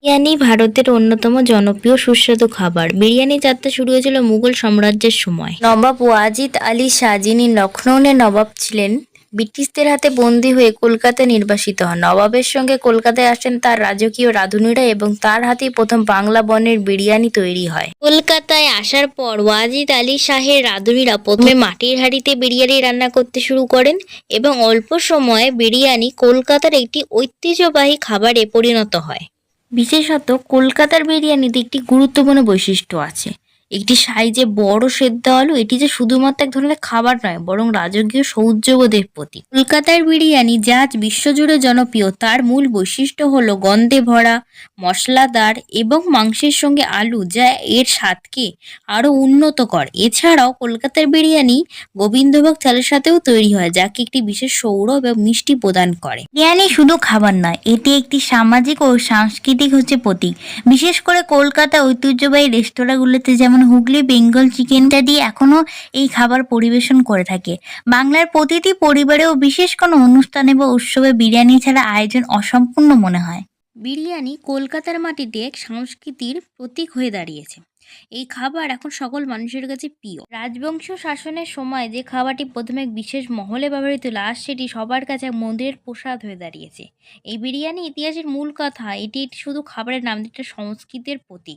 বিরিয়ানি ভারতের অন্যতম জনপ্রিয় সুস্বাদু খাবার। বিরিয়ানি যাত্রা শুরু হয়েছিল মুঘল সাম্রাজ্যের সময়। নবাব ওয়াজিদ আলী শাহ, যিনি লখনৌরের নবাব ছিলেন, ব্রিটিশদের হাতে বন্দী হয়ে কলকাতায় নির্বাসিত হন। নবাবের সঙ্গে কলকাতায় আসেন তার রাজকীয় রাঁধুনিরা এবং তার হাতেই প্রথম বাংলা বর্ণের বিরিয়ানি তৈরি হয়। কলকাতায় আসার পর ওয়াজিদ আলী শাহের রাঁধুনিরা প্রথমে মাটির হাঁড়িতে বিরিয়ানি রান্না করতে শুরু করেন এবং অল্প সময়ে বিরিয়ানি কলকাতার একটি ঐতিহ্যবাহী খাবারে পরিণত হয়। বিশেষত কলকাতার বিরিয়ানিতে একটি গুরুত্বপূর্ণ বৈশিষ্ট্য আছে। একটি সাইজে বড় সেদ্ধ আলু, এটি যে শুধুমাত্র এক ধরনের খাবার নয়, বরং রাজকীয় সৌন্দর্যবোধের প্রতীক। কলকাতার বিরিয়ানি যা আজ বিশ্বজুড়ে জনপ্রিয়, তার মূল বৈশিষ্ট্য হলো গন্ধে ভরা, মশলাদার এবং মাংসের সঙ্গে আলু, যা এর স্বাদকে আরও উন্নত করে। এছাড়াও কলকাতার বিরিয়ানি গোবিন্দভোগ চালের সাথেও তৈরি হয়, যাকে একটি বিশেষ সৌরভ এবং মিষ্টি প্রদান করে। বিরিয়ানি শুধু খাবার নয়, এটি একটি সামাজিক ও সাংস্কৃতিক প্রতীক। বিশেষ করে কলকাতা ঐতিহ্যবাহী রেস্তোরাঁগুলোতে, যেমন হুগলি বেঙ্গল চিকেন ইত্যাদি, এখনও এই খাবার পরিবেশন করে থাকে। বাংলার প্রতিটি পরিবারেও বিশেষ কোনো অনুষ্ঠানে বা উৎসবে বিরিয়ানি ছাড়া আয়োজন অসম্পূর্ণ মনে হয়। বিরিয়ানি কলকাতার মাটিতে এক সংস্কৃতির প্রতীক হয়ে দাঁড়িয়েছে। এই খাবার এখন সকল মানুষের কাছে প্রিয়। রাজবংশীয় শাসনের সময় যে খাবারটি প্রথমে এক বিশেষ মহলে ব্যবহৃত হলো, আজ সেটি সবার কাছে এক মন্দিরের প্রসাদ হয়ে দাঁড়িয়েছে। এই বিরিয়ানি ইতিহাসের মূল কথা, এটি শুধু খাবারের নাম, এটা সংস্কৃতির প্রতীক।